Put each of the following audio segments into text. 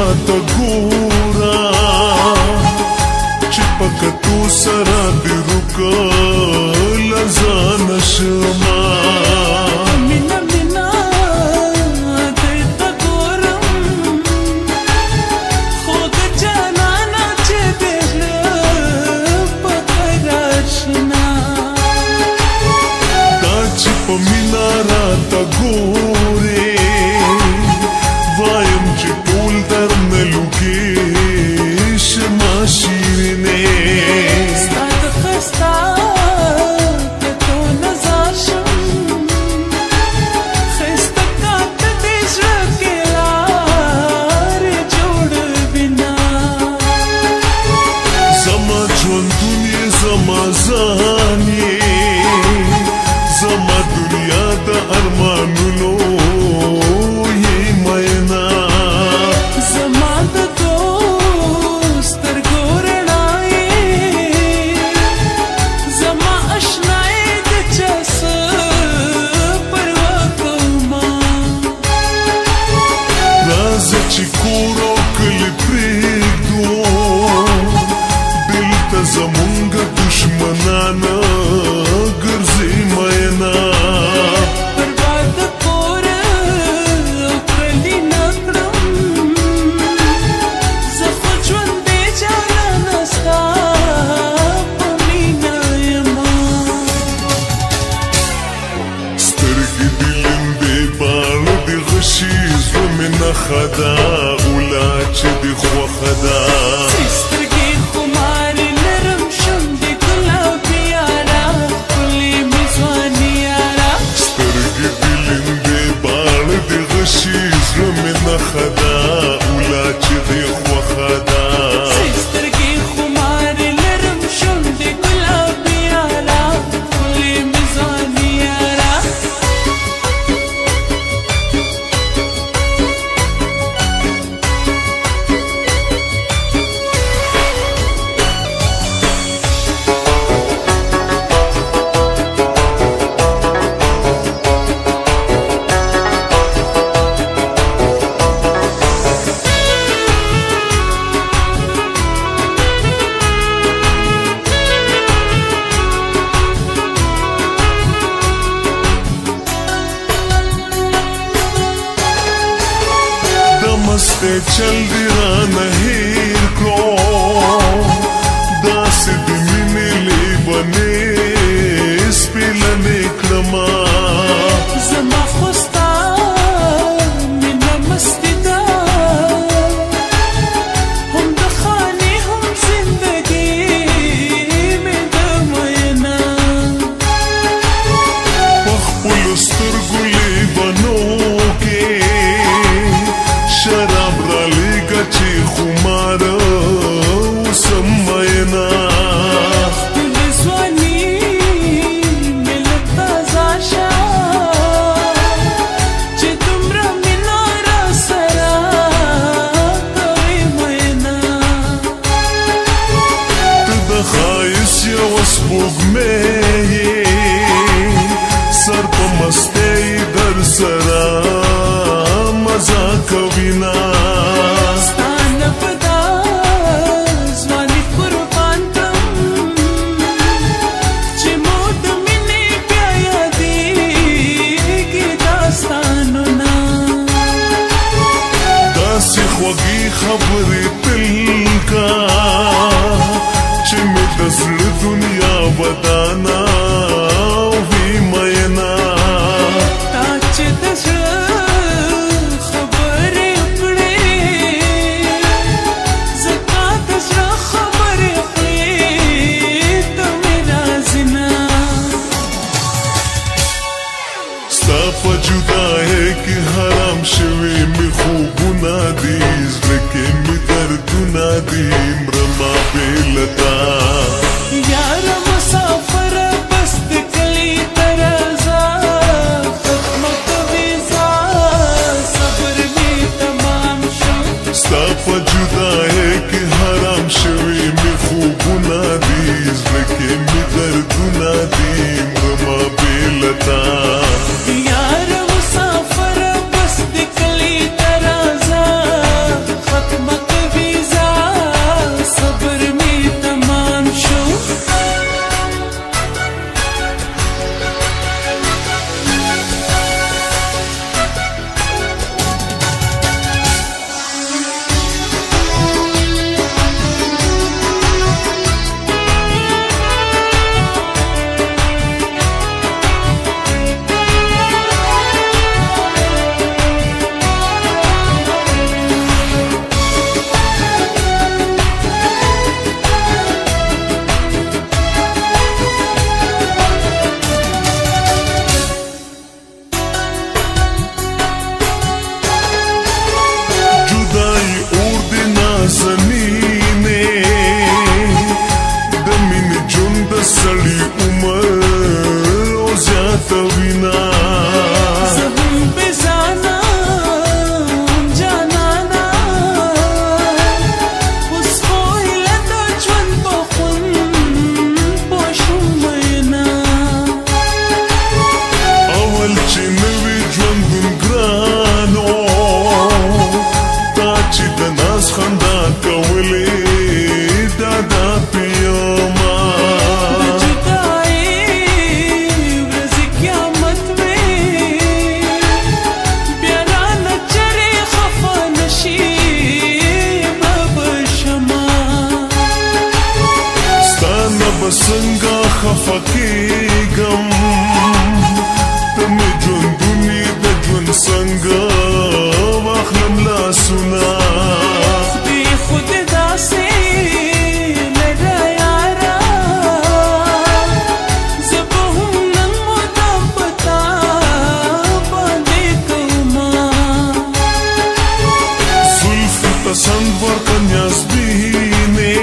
راته ګوره چې په کتو سره دې روکله ځانه شمه مینه مینه دې ته ګورم خو د جانانه چې دې زړه په قرار شنه دا چې په مینه راته ګورې وایم چې ټول درنه لوګې شما شیرینې ستا د ښایسته کتو نظر شم ښایسته کاته دې زړه کې لارې جوړوینه زما ژوندون یې زما ځان یې زما دنیا د ارمانونو یې مینا زما د دوست سترګو رڼا یې زما اشنا یې د چا څه پروا کومه راځه چې کور او کلي پرېږدو دلته زمونږ دشمنان ګرځي مینا برباد د کور او کلي نه کړم زه خو ژوندی جانانه ستا په مینه یمه سترګې دې لمبې باڼه دې غشي زړه مې نښه ده اوله چې دې خوښه ده سترګې خمارې لرم شونډې ګلابي یاره ښکلې مې ځواني یاره سترګې دې لمبې باڼه دې غشي زړه مې نښه ده اوله چې دې خوښه ده سترګې خمارې لرم شونډې ګلابي یاره ښکلې مې ځواني یاره دمسته چل دی رانه هیر کړو داسې د مینې لیونې سپېلنې کړمه زما خو ستا مینه مستي ده هم د خانې هم زندګي مې د میینه په خپلو سترګو لیونو کې شراب رالیږه چې خماره اوسم مینا ښکلې ځواني مې لږ تازه شه چې دومره مینه راسره کوې میینه ته د ښایست یوه سپوږمۍ یې سر په مستۍ در سره مزه کوینه ستا نه په دا ځواني قربان کړم چې مو د مینې بیا یادېږي داستانونه داسې خوږې خبرې تل کا چې مې د زړه دنیا ودانه وي مینا تا چې د زړه خبرې وکړې ځکه د زړه خبرې وکړې ته مې رازینه ستا په جدایۍ کې حرام شوي مې خوبونه دي زړه کې مې دردونه دي مرمه بې له تا یاره مسافره بس د کلي ته راځه ختمه که ویزه صبر مې تمام شو ستا په جدایۍ کې حرام شوي مې خوبونه دي زړه کې مې دردونه دي مرمه بې له تا یاره مسافره بس د کلي ته راځه ختمه خفه کېږم ته مې ژوندونې د ژوند څنګه واخلم لاسونه خدای خود داسې لره یاره زه به هم نن مدام په تا باندې کومه زلفو ته سند ورکړه نیازبینې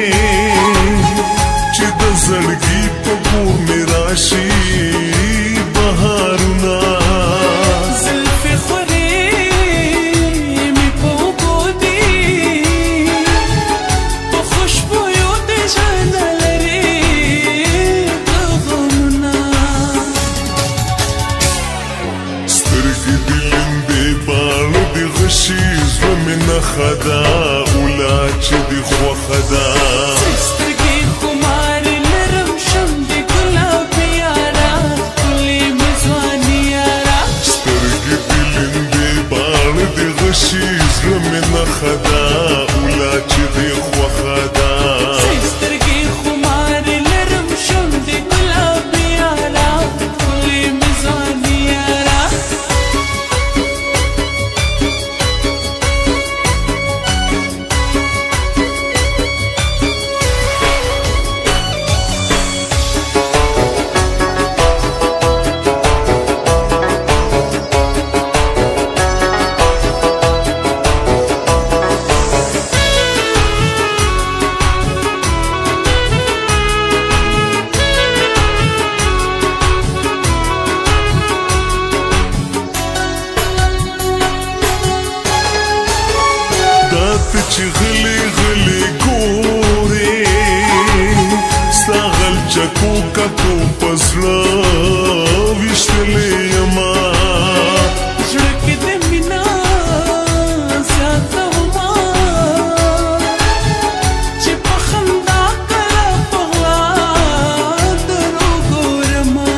چې د زړګي په کور مې راشي بهارونه زلفې خورې مې په اوبو دي په خوشبویو د ژوند لرې غمونه سترګې دې لمبې باڼه دې غشي زړه مې نښه ده اوله چې دې خوښه ده سترګې خمار لرم شم د ګلابي یاره ښکلې مې ځواني یاره سترګې دې لمبې باڼه دې غشي زړه مې نښه ده اوله چې دې خوښه ده سترګې خمار لرم شم د ګلابي یاره ښکلې مې ځواني یاره چې غلې غلې ګورې ستا غلچکو ککو په زړه ویشتلې یمه زړه کې د مینه زیاته ومه چې په خندا کله په غلا درو ګورمه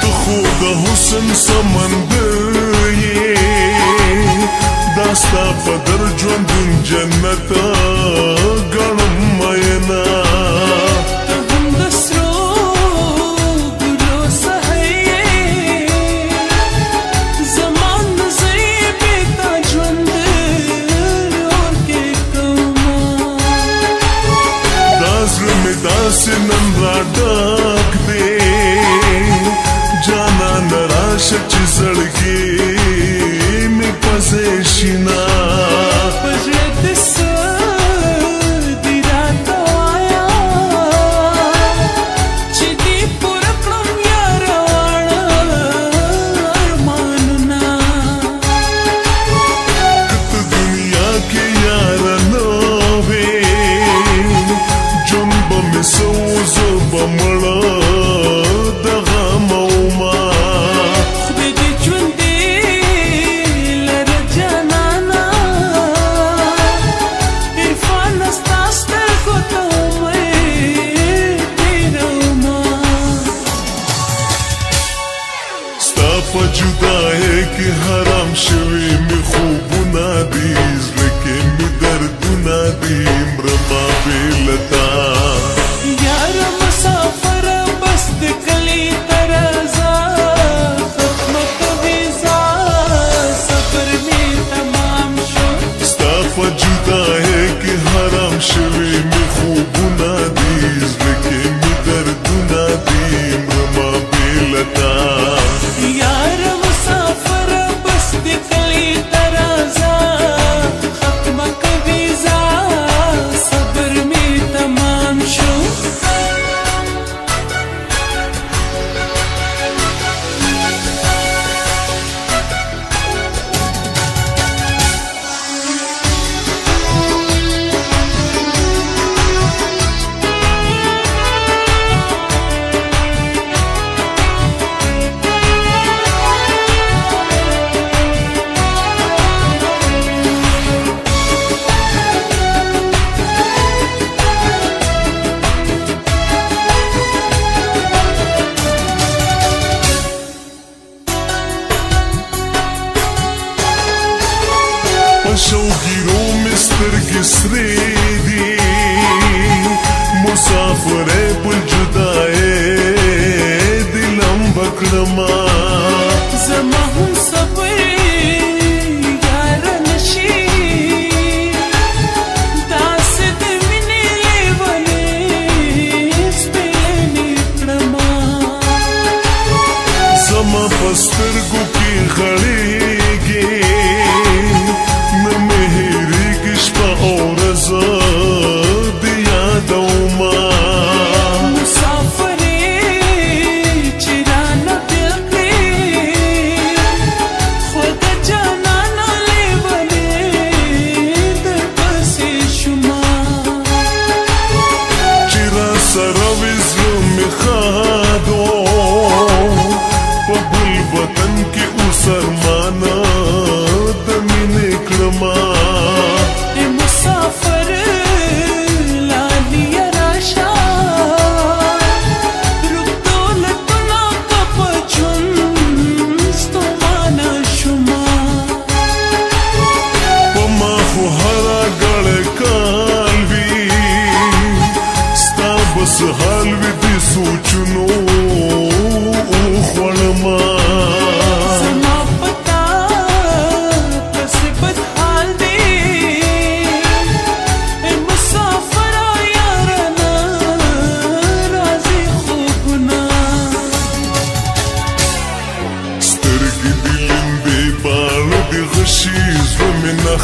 ته خو د حسن سمندر یې دا ستا په در ژوندون جنت ګڼم مینه ته هم د سرو ګلو څخه یې زما نظر یې بې تا ژوند اور کې کومه دا زړه مې داسې نن راډک دی جانانه راشه چې زړګي مې پسې شینا په زړه دې څه دي راته وایه چې دې پوره کړم یاره واړه ارمانونه که ته دنیا کې یاره نه وې ژوند به مې څه و زه به مړه د غمه ومه خدای دې ژوندې لره جانانه عرفانه ستا سترګو ته مې تېرومه ستا په جدایۍ کې حرام شوي مې خوبونه دي زړه کې مې دردونه دي مرمه بې له تا یاره مسافره بس د کلي ته راځه ختمه که ویزه سفر مې تمام شو ستا په جدایۍ کې حرام شوي مې خوبونه دي زړه کې مې دردونه دي مرمه بې له تا یاره مسافره بس د کلي ته راځه ختمه که ویزه صبر مې تمام شو په شوګیرو مې سترګې سرې دي مسافر بل جدائے دلم بکڑما زما هم صبر یار نشي داس د مینې لیونې سپینې کړما زما پسترګو کې غړېږي نه مې هېرېږي شپه او ورځ د یادوما وطن کې اوسرمانه د مینې کړما مسافر لالي راشه رکدولتنا کپ چون ستومانه شما په ما خو هره ګړې کال وي ستا بس حال وي د سوچونو خوړما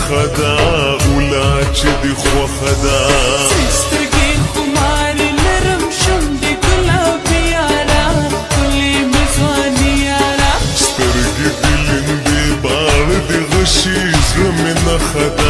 خدا اولا چې دی خوخه ده سترګې خمار لرم شم د ګلابي یارا ښکلې مې ځواني یارا سترګې دې لمبې باڼه د غشي زړه مې نښه ده